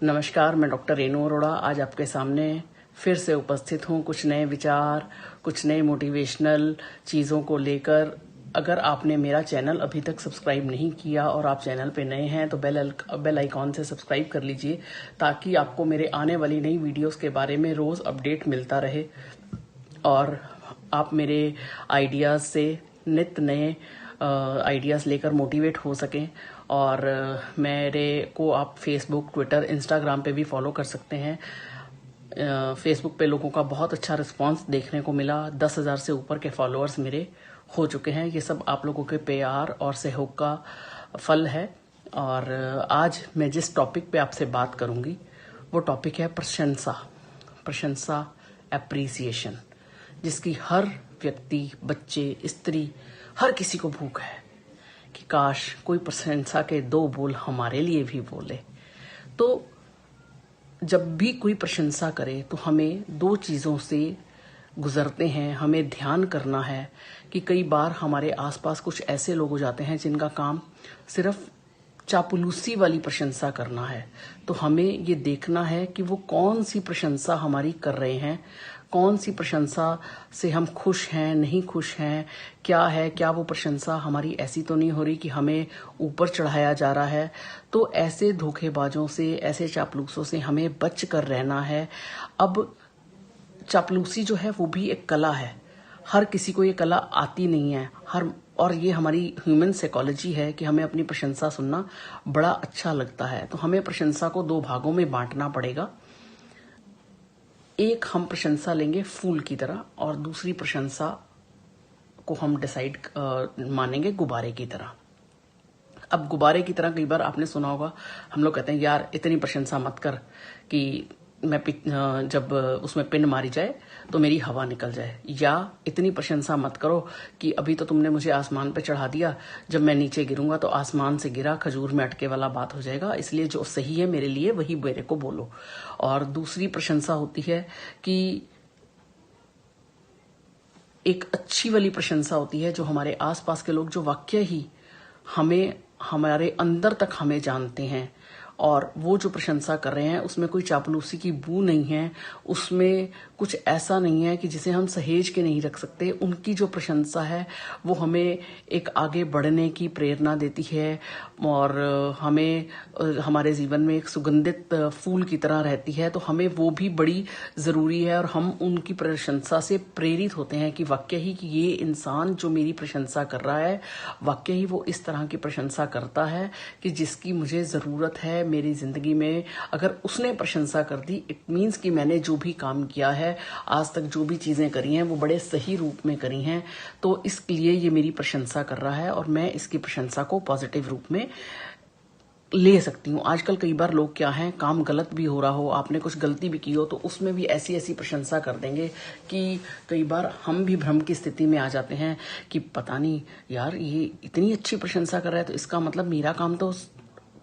नमस्कार, मैं डॉक्टर रेणु अरोड़ा आज आपके सामने फिर से उपस्थित हूँ कुछ नए विचार, कुछ नए मोटिवेशनल चीज़ों को लेकर। अगर आपने मेरा चैनल अभी तक सब्सक्राइब नहीं किया और आप चैनल पे नए हैं तो बेल आइकॉन से सब्सक्राइब कर लीजिए ताकि आपको मेरे आने वाली नई वीडियोस के बारे में रोज़ अपडेट मिलता रहे और आप मेरे आइडियाज़ से नित्य नए आइडियाज़ लेकर मोटिवेट हो सकें। और मेरे को आप फेसबुक, ट्विटर, इंस्टाग्राम पे भी फॉलो कर सकते हैं। फेसबुक पे लोगों का बहुत अच्छा रिस्पांस देखने को मिला। 10,000 से ऊपर के फॉलोअर्स मेरे हो चुके हैं। ये सब आप लोगों के प्यार और सहयोग का फल है। और आज मैं जिस टॉपिक पे आपसे बात करूंगी वो टॉपिक है प्रशंसा, एप्रिसिएशन, जिसकी हर व्यक्ति, बच्चे, स्त्री, हर किसी को भूख है कि काश कोई प्रशंसा के 2 बोल हमारे लिए भी बोले। तो जब भी कोई प्रशंसा करे तो हमें 2 चीज़ों से गुजरते हैं। हमें ध्यान करना है कि कई बार हमारे आसपास कुछ ऐसे लोग हो जाते हैं जिनका काम सिर्फ चापलूसी वाली प्रशंसा करना है। तो हमें ये देखना है कि वो कौन सी प्रशंसा हमारी कर रहे हैं, कौन सी प्रशंसा से हम खुश हैं, नहीं खुश हैं, क्या वो प्रशंसा हमारी ऐसी तो नहीं हो रही कि हमें ऊपर चढ़ाया जा रहा है। तो ऐसे धोखेबाजों से, ऐसे चापलूसों से हमें बच कर रहना है। अब चापलूसी जो है वो भी एक कला है। हर किसी को ये कला आती नहीं है। और ये हमारी ह्यूमन साइकोलॉजी है कि हमें अपनी प्रशंसा सुनना बड़ा अच्छा लगता है। तो हमें प्रशंसा को 2 भागों में बांटना पड़ेगा। एक हम प्रशंसा लेंगे फूल की तरह और दूसरी प्रशंसा को हम मानेंगे गुब्बारे की तरह। अब गुब्बारे की तरह कई बार आपने सुना होगा, हम लोग कहते हैं यार इतनी प्रशंसा मत कर कि मैं जब उसमें पिन मारी जाए तो मेरी हवा निकल जाए, या इतनी प्रशंसा मत करो कि अभी तो तुमने मुझे आसमान पे चढ़ा दिया, जब मैं नीचे गिरूंगा तो आसमान से गिरा खजूर में अटके वाला बात हो जाएगा, इसलिए जो सही है मेरे लिए वही मेरे को बोलो। और दूसरी प्रशंसा होती है कि एक अच्छी वाली प्रशंसा होती है जो हमारे आसपास के लोग जो वाकई ही हमें, हमारे अंदर तक हमें जानते हैं और वो जो प्रशंसा कर रहे हैं उसमें कोई चापलूसी की बू नहीं है, उसमें कुछ ऐसा नहीं है कि जिसे हम सहेज के नहीं रख सकते। उनकी जो प्रशंसा है वो हमें एक आगे बढ़ने की प्रेरणा देती है और हमें हमारे जीवन में एक सुगंधित फूल की तरह रहती है। तो हमें वो भी बड़ी ज़रूरी है और हम उनकी प्रशंसा से प्रेरित होते हैं कि वाकई ही कि ये इंसान जो मेरी प्रशंसा कर रहा है वाकई ही वो इस तरह की प्रशंसा करता है कि जिसकी मुझे ज़रूरत है मेरी जिंदगी में। अगर उसने प्रशंसा कर दी, इट मीन्स कि मैंने जो भी काम किया है, आज तक जो भी चीजें करी हैं वो बड़े सही रूप में करी हैं। तो इसलिए ये मेरी प्रशंसा कर रहा है और मैं इसकी प्रशंसा को पॉजिटिव रूप में ले सकती हूँ। आजकल कई बार लोग क्या हैं, काम गलत भी हो रहा हो, आपने कुछ गलती भी की हो तो उसमें भी ऐसी ऐसी प्रशंसा कर देंगे कि कई बार हम भी भ्रम की स्थिति में आ जाते हैं कि पता नहीं यार ये इतनी अच्छी प्रशंसा कर रहा है तो इसका मतलब मेरा काम तो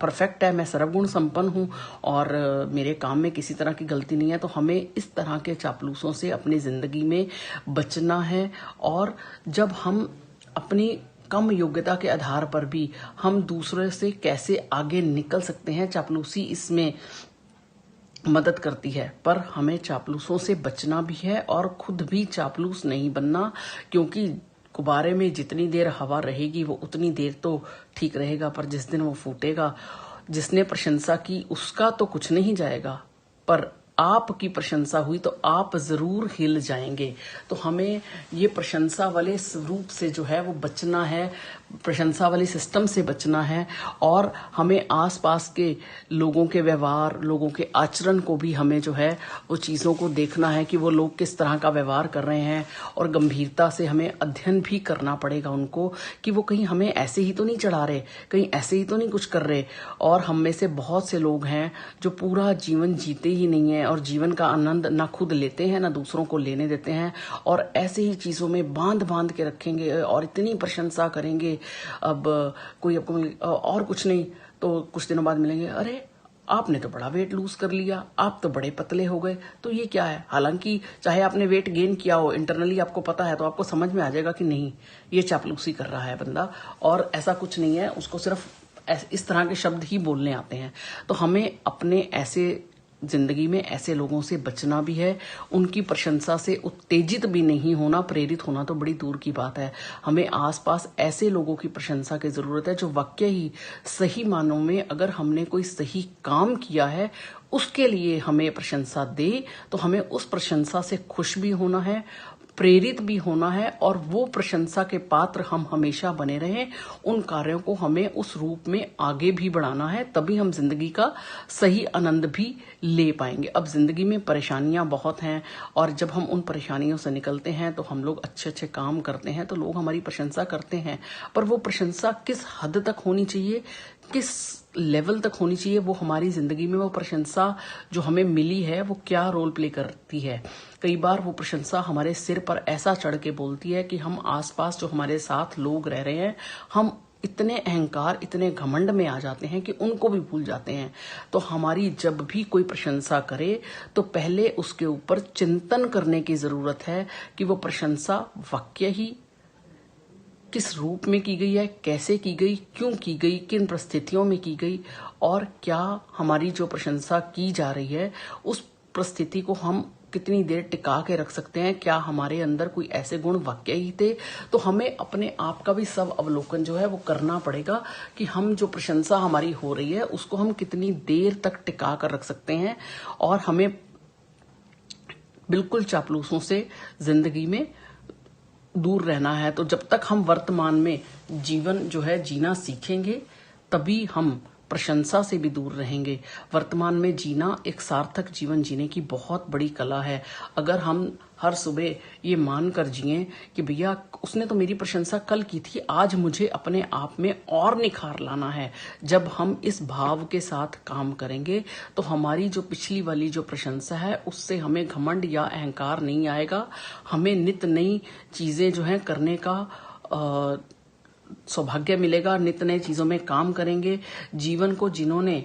परफेक्ट है, मैं सर्वगुण संपन्न हूँ और मेरे काम में किसी तरह की गलती नहीं है। तो हमें इस तरह के चापलूसों से अपनी जिंदगी में बचना है। और जब हम अपनी कम योग्यता के आधार पर भी हम दूसरे से कैसे आगे निकल सकते हैं, चापलूसी इसमें मदद करती है। पर हमें चापलूसों से बचना भी है और खुद भी चापलूस नहीं बनना, क्योंकि गुब्बारे में जितनी देर हवा रहेगी वो उतनी देर तो ठीक रहेगा, पर जिस दिन वो फूटेगा, जिसने प्रशंसा की उसका तो कुछ नहीं जाएगा, पर आपकी प्रशंसा हुई तो आप जरूर हिल जाएंगे। तो हमें ये प्रशंसा वाले रूप से जो है वो बचना है, प्रशंसा वाले सिस्टम से बचना है। और हमें आसपास के लोगों के व्यवहार, लोगों के आचरण को भी हमें जो है वो चीज़ों को देखना है कि वो लोग किस तरह का व्यवहार कर रहे हैं और गंभीरता से हमें अध्ययन भी करना पड़ेगा उनको कि वो कहीं हमें ऐसे ही तो नहीं चढ़ा रहे, कहीं ऐसे ही तो नहीं कुछ कर रहे। और हम में से बहुत से लोग हैं जो पूरा जीवन जीते ही नहीं है और जीवन का आनंद ना खुद लेते हैं ना दूसरों को लेने देते हैं और ऐसे ही चीज़ों में बांध बांध के रखेंगे और इतनी प्रशंसा करेंगे। अब कोई आपको और कुछ नहीं तो कुछ दिनों बाद मिलेंगे, अरे आपने तो बड़ा वेट लूज कर लिया, आप तो बड़े पतले हो गए। तो ये क्या है? हालांकि चाहे आपने वेट गेन किया हो, इंटरनली आपको पता है तो आपको समझ में आ जाएगा कि नहीं, ये चापलूसी कर रहा है बंदा और ऐसा कुछ नहीं है। उसको सिर्फ इस तरह के शब्द ही बोलने आते हैं। तो हमें अपने ऐसे जिंदगी में ऐसे लोगों से बचना भी है, उनकी प्रशंसा से उत्तेजित भी नहीं होना, प्रेरित होना तो बड़ी दूर की बात है। हमें आसपास ऐसे लोगों की प्रशंसा की जरूरत है जो वाकई ही सही मानों में अगर हमने कोई सही काम किया है उसके लिए हमें प्रशंसा दे, तो हमें उस प्रशंसा से खुश भी होना है, प्रेरित भी होना है, और वो प्रशंसा के पात्र हम हमेशा बने रहें। उन कार्यों को हमें उस रूप में आगे भी बढ़ाना है, तभी हम जिंदगी का सही आनंद भी ले पाएंगे। अब जिंदगी में परेशानियां बहुत हैं, और जब हम उन परेशानियों से निकलते हैं तो हम लोग अच्छे अच्छे काम करते हैं तो लोग हमारी प्रशंसा करते हैं। पर वो प्रशंसा किस हद तक होनी चाहिए, किस लेवल तक होनी चाहिए, वो हमारी जिंदगी में वो प्रशंसा जो हमें मिली है वो क्या रोल प्ले करती है। कई बार वो प्रशंसा हमारे सिर पर ऐसा चढ़ के बोलती है कि हम आसपास जो हमारे साथ लोग रह रहे हैं, हम इतने अहंकार, इतने घमंड में आ जाते हैं कि उनको भी भूल जाते हैं। तो हमारी जब भी कोई प्रशंसा करे तो पहले उसके ऊपर चिंतन करने की जरूरत है कि वो प्रशंसा वाकई ही किस रूप में की गई है, कैसे की गई, क्यों की गई, किन परिस्थितियों में की गई, और क्या हमारी जो प्रशंसा की जा रही है उस परिस्थिति को हम कितनी देर टिका के रख सकते हैं, क्या हमारे अंदर कोई ऐसे गुण वाकई ही थे। तो हमें अपने आप का भी सब अवलोकन जो है वो करना पड़ेगा कि हम जो प्रशंसा हमारी हो रही है उसको हम कितनी देर तक टिका कर रख सकते हैं। और हमें बिल्कुल चापलूसों से जिंदगी में दूर रहना है। तो जब तक हम वर्तमान में जीवन जो है जीना सीखेंगे तभी हम प्रशंसा से भी दूर रहेंगे। वर्तमान में जीना एक सार्थक जीवन जीने की बहुत बड़ी कला है। अगर हम हर सुबह ये मानकर जिएं कि भैया उसने तो मेरी प्रशंसा कल की थी, आज मुझे अपने आप में और निखार लाना है, जब हम इस भाव के साथ काम करेंगे तो हमारी जो पिछली वाली जो प्रशंसा है उससे हमें घमंड या अहंकार नहीं आएगा। हमें नित नई चीजें जो है करने का सौभाग्य मिलेगा, नित नए चीजों में काम करेंगे। जीवन को जिन्होंने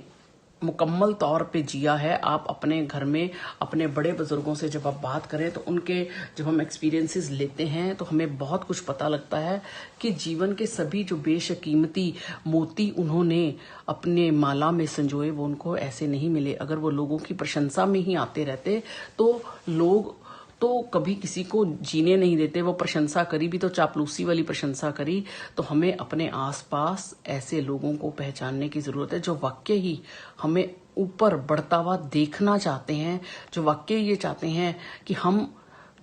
मुकम्मल तौर पे जिया है, आप अपने घर में अपने बड़े बुजुर्गों से जब आप बात करें तो उनके जब हम एक्सपीरियंसेस लेते हैं तो हमें बहुत कुछ पता लगता है कि जीवन के सभी जो बेशकीमती मोती उन्होंने अपने माला में संजोए वो उनको ऐसे नहीं मिले। अगर वो लोगों की प्रशंसा में ही आते रहते तो लोग तो कभी किसी को जीने नहीं देते। वो प्रशंसा करी भी तो चापलूसी वाली प्रशंसा करी। तो हमें अपने आसपास ऐसे लोगों को पहचानने की जरूरत है जो वाकई ही हमें ऊपर बढ़ता हुआ देखना चाहते हैं, जो वाकई ये चाहते हैं कि हम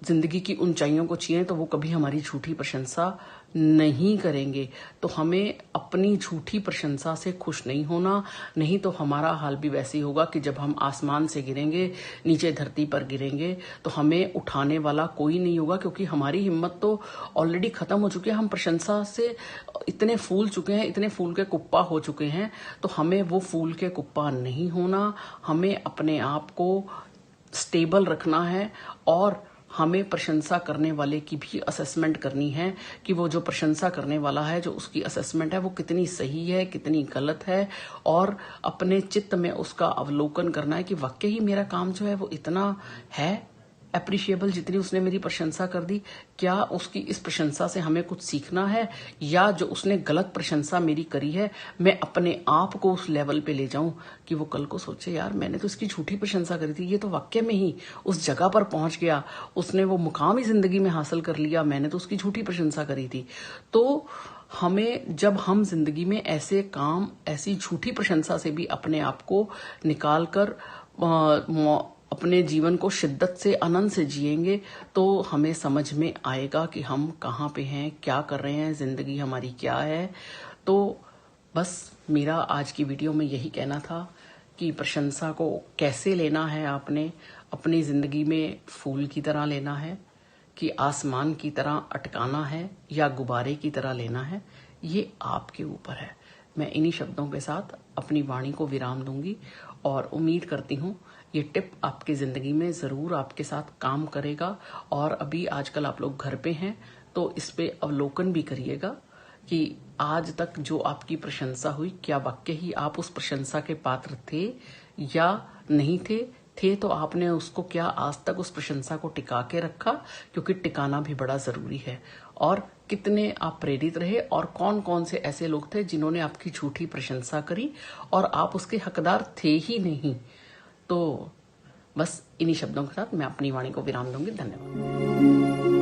जिंदगी की ऊंचाइयों को छीने, तो वो कभी हमारी झूठी प्रशंसा नहीं करेंगे। तो हमें अपनी झूठी प्रशंसा से खुश नहीं होना, नहीं तो हमारा हाल भी वैसे ही होगा कि जब हम आसमान से गिरेंगे, नीचे धरती पर गिरेंगे, तो हमें उठाने वाला कोई नहीं होगा, क्योंकि हमारी हिम्मत तो ऑलरेडी खत्म हो चुकी है। हम प्रशंसा से इतने फूल चुके हैं, इतने फूल के कुप्पा हो चुके हैं। तो हमें वो फूल के कुप्पा नहीं होना, हमें अपने आप को स्टेबल रखना है। और हमें प्रशंसा करने वाले की भी असेसमेंट करनी है कि वो जो प्रशंसा करने वाला है, जो उसकी असेसमेंट है वो कितनी सही है, कितनी गलत है, और अपने चित्त में उसका अवलोकन करना है कि वाकई ही मेरा काम जो है वो इतना है अप्रिशिएबल जितनी उसने मेरी प्रशंसा कर दी। क्या उसकी इस प्रशंसा से हमें कुछ सीखना है, या जो उसने गलत प्रशंसा मेरी करी है मैं अपने आप को उस लेवल पे ले जाऊं कि वो कल को सोचे यार मैंने तो इसकी झूठी प्रशंसा करी थी, ये तो वाकई में ही उस जगह पर पहुंच गया, उसने वो मुकाम ही जिंदगी में हासिल कर लिया, मैंने तो उसकी झूठी प्रशंसा करी थी। तो हमें जब हम जिंदगी में ऐसे काम, ऐसी झूठी प्रशंसा से भी अपने आप को निकाल कर अपने जीवन को शिद्दत से, आनंद से जिएंगे, तो हमें समझ में आएगा कि हम कहाँ पे हैं, क्या कर रहे हैं, जिंदगी हमारी क्या है। तो बस मेरा आज की वीडियो में यही कहना था कि प्रशंसा को कैसे लेना है, आपने अपनी जिंदगी में फूल की तरह लेना है कि आसमान की तरह अटकाना है, या गुब्बारे की तरह लेना है, ये आपके ऊपर है। मैं इन्हीं शब्दों के साथ अपनी वाणी को विराम दूंगी और उम्मीद करती हूँ ये टिप आपकी जिंदगी में जरूर आपके साथ काम करेगा। और अभी आजकल आप लोग घर पे हैं तो इस पे अवलोकन भी करिएगा कि आज तक जो आपकी प्रशंसा हुई, क्या वाकई ही आप उस प्रशंसा के पात्र थे या नहीं थे, थे तो आपने उसको क्या आज तक उस प्रशंसा को टिका के रखा, क्योंकि टिकाना भी बड़ा जरूरी है। और कितने आप प्रेरित रहे और कौन कौन से ऐसे लोग थे जिन्होंने आपकी झूठी प्रशंसा करी और आप उसके हकदार थे ही नहीं। तो बस इन्हीं शब्दों के साथ मैं अपनी वाणी को विराम दूंगी। धन्यवाद।